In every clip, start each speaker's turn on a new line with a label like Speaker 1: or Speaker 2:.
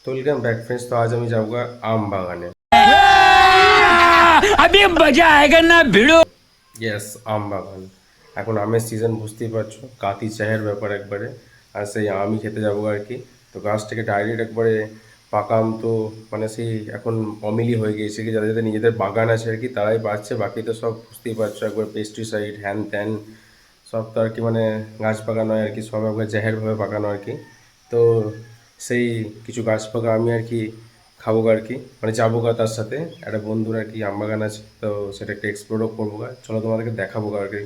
Speaker 1: तो welcome back friends. तो आज हम जाऊँगा आम बागाने।
Speaker 2: अभी मजा आएगा ना भिड़ो।
Speaker 1: ইয়েস আম বাগান। এখন আমের সিজন বুঝতেই পারছো, কাতি চাহের ব্যাপার একবারে। আর সেই আমই খেতে যাবো আর কি। তো গাছ থেকে ডাইরেক্ট একবারে পাকা আম তো মানে সেই এখন অমিলি হয়ে গিয়েছে কি, যাদের যাদের নিজেদের বাগান আছে আর কি তারাই পাচ্ছে, বাকি তো সব বুঝতেই পারছো একবার পেস্টিসাইড হ্যান ত্যান সব তো আর কি মানে গাছ পাকানো হয় আর কি, সব একবার জাহেরভাবে পাকানো আর কি। তো সেই কিছু গাছ পাকা আমি আর কি খাবো গা আর কি, মানে যাবো গা তার সাথে একটা বন্ধুর আর কি আম বাগান আছে, তো সেটা একটু এক্সপ্লোরও করবো গা। চলো তোমাদেরকে দেখাবো গা আর কি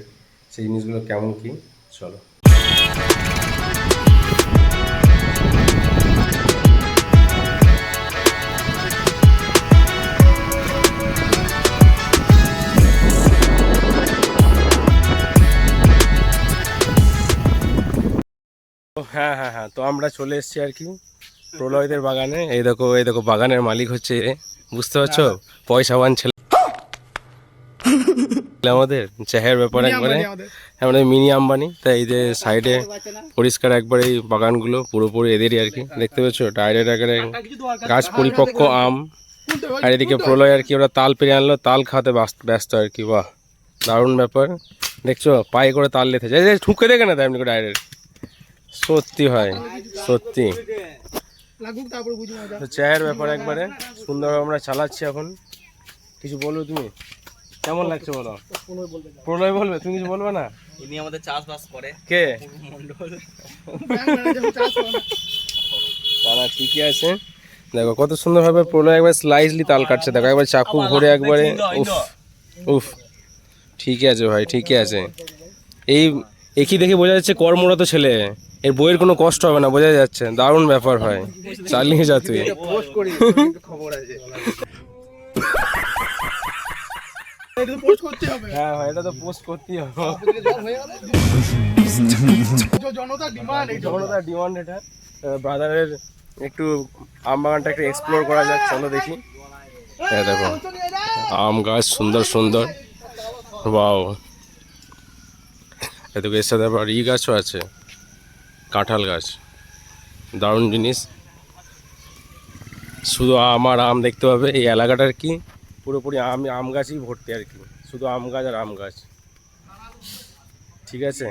Speaker 1: সেই জিনিসগুলো কেমন কি। চলো। হ্যাঁ হ্যাঁ হ্যাঁ, তো আমরা চলে এসেছি আর কি প্রলয়দের বাগানে। এই দেখো বাগানের মালিক হচ্ছে এ, বুঝতে পারছো, পয়সাবান ছেলে আমাদের চাহের ব্যাপার একবারে, আমাদের মিনি আম্বানি। তাই এই যে সাইডে পরিষ্কার একবার এই বাগানগুলো পুরোপুরি এদেরই আর কি, দেখতে পাচ্ছ ডাইরেক্ট একবারে গাছ পরিপক্ক আম। আর এদিকে প্রলয় আর কি ওরা তাল পেরে আনলো, তাল খাওয়াতে ব্যস্ত আর কি। বাহ দারুণ ব্যাপার, দেখছো পায়ে করে তাল লেথেছে, এই ঠুকে দেখে না তাই এমনি ডাইরেক্ট, সত্যি হয় সত্যি। তো চায়ের ব্যাপার একবারে সুন্দর আমরা চালাচ্ছি এখন। কিছু বলবে তুমি, কেমন লাগছে বলো? প্রলয় বলবে, তুমি কিছু বলবে না?
Speaker 3: ইনি আমাদের চাষবাস করে
Speaker 1: কে?
Speaker 3: মন্ডল।
Speaker 1: তারা ঠিকই আছে। দেখো কত সুন্দরভাবে প্রলয় একবার স্লাইসলি তাল কাটছে, দেখো একবার চাকু ভরে একবারে। উফ উফ, ঠিকই আছে ভাই, ঠিকই আছে। এই একই দেখে বোঝা যাচ্ছে কর্মরত ছেলে, এর বইয়ের কোনো কষ্ট হবে না, বোঝা যাচ্ছে। দারুণ ব্যাপার ভাই, চালিয়ে যা তুই। হ্যাঁ ভাই, এটা তো পোস্ট করতেই হবে, জনতার ডিমান্ড এটা। ব্রাদারের একটু আম বাগানটা একটু এক্সপ্লোর করা যাক, চলো দেখি। হ্যাঁ দেখো আম গাছ সুন্দর সুন্দর, বাও। এদিকে এর সাথে আবার ই গাছও আছে, কাঁঠাল গাছ, দারুণ জিনিস। শুধু আম আর আম দেখতে পাবে এই এলাকাটার কি, পুরোপুরি আম গাছই ভর্তি আর কি, শুধু আম গাছ আর আম গাছ। ঠিক আছে,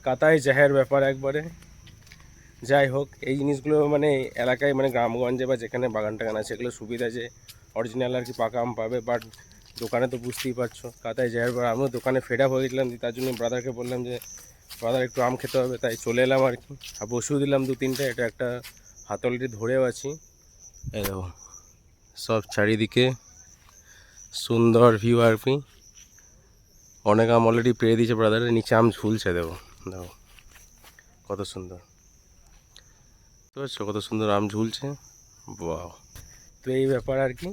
Speaker 1: কাতাই জাহের ব্যাপার একবারে। যাই হোক, এই জিনিসগুলো মানে এলাকায় মানে গ্রামগঞ্জে বা যেখানে বাগান টাগান আছে এগুলো সুবিধা যে অরিজিনাল আর কি পাকা আম পাবে। বাট দোকানে তো বুঝতেই পারছো কাতাই জাহের পর আমিও দোকানে ফেড আপ হয়ে গেছিলাম, তার জন্য ব্রাদারকে বললাম যে ব্রাদার একটু আম খেতে হবে, তাই চলে এলাম আর কি। আর বসেও দিলাম দু তিনটে, এটা একটা হাতলটি ধরেও আছি। এই দেখো সব চারিদিকে সুন্দর ভিউ আর কি। অনেক আম অলরেডি পেরে দিয়েছে ব্রাদারের, নিচে আম ঝুলছে, দেখো দেখো কত সুন্দর, বুঝতে পারছো কত সুন্দর আম ঝুলছে। বাহ, তো এই ব্যাপার আর কি।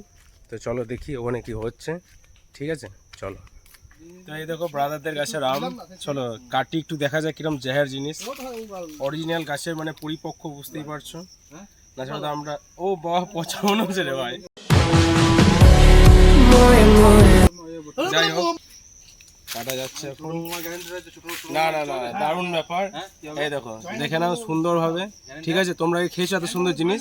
Speaker 1: তো চলো দেখি ওখানে কি হচ্ছে, ঠিক আছে চলো। তো এই দেখো ব্রাদারদের গাছের আম, চলো কাটি একটু দেখা যায় কিরম জাহের জিনিস, অরিজিনাল গাছের মানে পরিপক্ক, বুঝতেই পারছো না। ছাড়া তো আমরা ও বাহ পচা মনে হচ্ছে রে ভাই। যাই হোক কাটা যাচ্ছে এখন। না না না, দারুণ ব্যাপার। এই দেখো দেখে নাও সুন্দরভাবে, ঠিক আছে। তোমরা খেয়েছো এত সুন্দর জিনিস,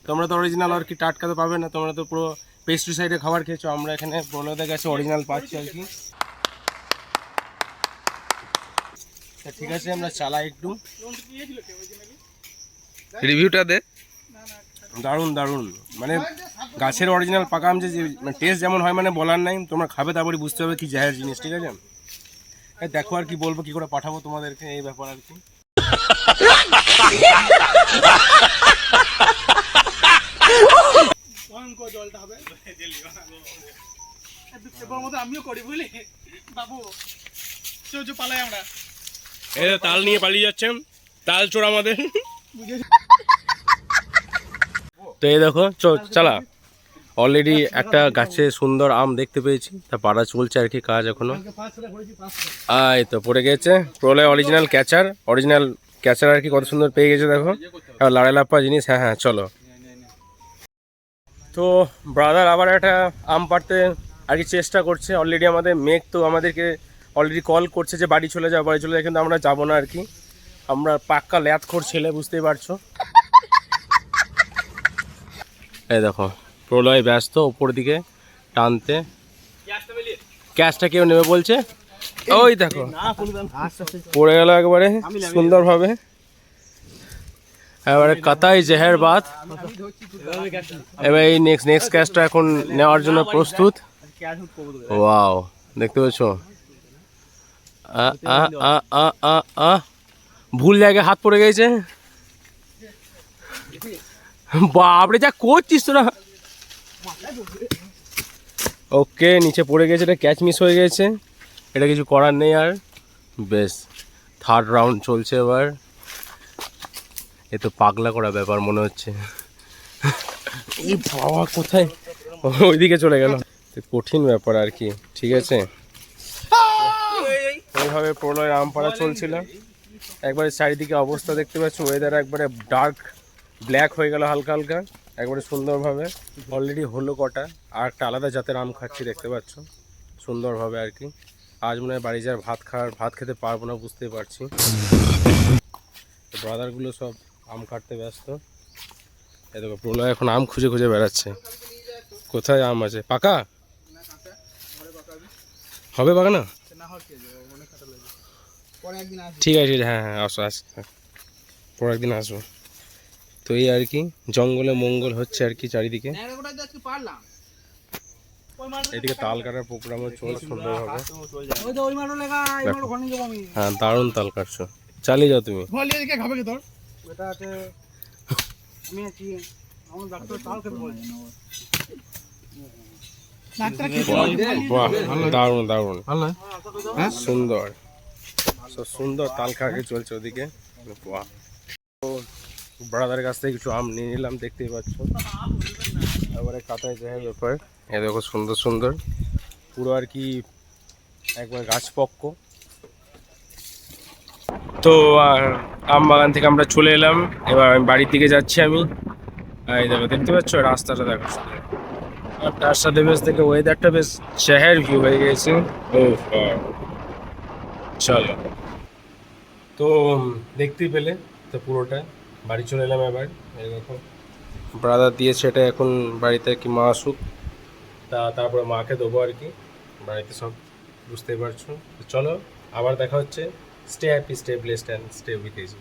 Speaker 1: তোমরা তো অরিজিনাল আর কি টাটকা তো পাবে না, তোমরা তো পুরো পেস্টিসাইডে খাবার খেয়েছো। আমরা এখানে প্রলয়দের কাছে অরিজিনাল পাচ্ছি আর কি। ঠিক আছে আমরা চালাই একটু, রিভিউটা দে। দারুণ দারুণ, মানে গাছের অরিজিনাল পাকা আম যে মানে টেস্ট যেমন হয় মানে বলার নাই, তোমরা খাবে তারপরে বুঝতে হবে কি জাহের জিনিস, ঠিক আছে। দেখো আর কি বলবো, কি করে পাঠাবো তোমাদেরকে, এই ব্যাপার আর কি। তাল নিয়ে পালিয়ে যাচ্ছে, তাল চোর আমাদের। তো এই দেখো চালা, অলরেডি একটা গাছে সুন্দর আম দেখতে পেয়েছি, তা পাড়া চলছে আর কি কাজ এখনো। এই তো পড়ে গেছে প্রলয় অরিজিনাল ক্যাচার আর কি, কত সুন্দর পেয়ে গেছে দেখো, এবার লাড়া লাপ্পা জিনিস। হ্যাঁ হ্যাঁ চলো। তো ব্রাদার আবার একটা আম পাড়তে আর কি চেষ্টা করছে। অলরেডি আমাদের মেঘ তো আমাদেরকে অলরেডি কল করছে যে বাড়ি চলে যাও বাড়ি চলে যাও, কিন্তু আমরা যাবো না আর কি। আমরা পাক্কা ল্যাথখোর ছেলে, বুঝতেই পারছো। এই দেখো প্রলয় ব্যস্ত ওপর দিকে টানতে, ক্যাশটা কেউ নেবে বলছে, ওই দেখো পড়ে গেল একবারে সুন্দরভাবে। এবারে কাতাই জেহের বাদ, এবার এই নেক্সট ক্যাশটা এখন নেওয়ার জন্য প্রস্তুত। ওয়াও, দেখতে পাচ্ছ ভুল জায়গায় হাত পড়ে গেছে। বাপরে যা করছিস তোরা। ওকে, নিচে পড়ে গেছে, এটা ক্যাচ মিস হয়ে গেছে, এটা কিছু করার নেই আর। বেশ, থার্ড রাউন্ড চলছে এবার। এ তো পাগলা করা ব্যাপার মনে হচ্ছে। এই বাবা কোথায়, ওইদিকে চলে গেল। কঠিন ব্যাপার আর কি, ঠিক আছে। এইভাবে প্রলয় আম পাড়া চলছিল। একবারে চারিদিকে অবস্থা দেখতে পাচ্ছ, ওয়েদার একবারে ডার্ক ব্ল্যাক হয়ে গেল হালকা হালকা, একবারে সুন্দরভাবে। অলরেডি হলো কটা, আর একটা আলাদা জাতের আম খাচ্ছি দেখতে পাচ্ছ সুন্দরভাবে আর কি। আজ মনে হয় বাড়ি যাওয়ার ভাত খেতে পারবো না, বুঝতেই পারছি। ব্রাদারগুলো সব আম কাটতে ব্যস্ত। এই দেখো প্রলয় এখন আম খুঁজে খুঁজে বেড়াচ্ছে, কোথায় আম আছে। পাকা হবে, পাকা না? ঠিক আছে, হ্যাঁ হ্যাঁ আসো পর একদিন আসবো। তো এই আর কি, জঙ্গলে মঙ্গল হচ্ছে আর কি চারিদিকে। এদিকে তাল কাটার প্রোগ্রামও চলছে সুন্দরভাবে। হ্যাঁ, দারুণ তাল কাটছো, চালিয়ে যাও তুমি। বাহ, দারুণ দারুণ, সুন্দর সুন্দর তাল খাকে চলছে ওদিকে। বাহ, ব্রাদারের কাছ থেকে কিছু আম নিয়ে নিলাম, দেখতেই পাচ্ছ। এবারে কাতায় যাওয়ার ব্যাপার। এ দেখো সুন্দর সুন্দর পুরো আর কি একবার গাছ পক্ক। তো আম বাগান থেকে আমরা চলে এলাম, এবার আমি বাড়ির দিকে যাচ্ছি আমি। এই দেখো দেখতে পাচ্ছ রাস্তাটা, দেখো আর তার সাথে বেশ দেখে ওয়েদারটা বেশ শহর ভিউ হয়ে গেছে। ও চলো, তো দেখতেই পেলে তো পুরোটা। বাড়ি চলে এলাম এবার। এই দেখো ব্রাদার দিয়েছে এটা, এখন বাড়িতে কি মা আসুক, তারপরে মাকে দেবো আর কি। বাড়িতে সব বুঝতেই পারছো। তো চলো, আবার দেখা হচ্ছে। Stay happy, stay blessed and stay with easy.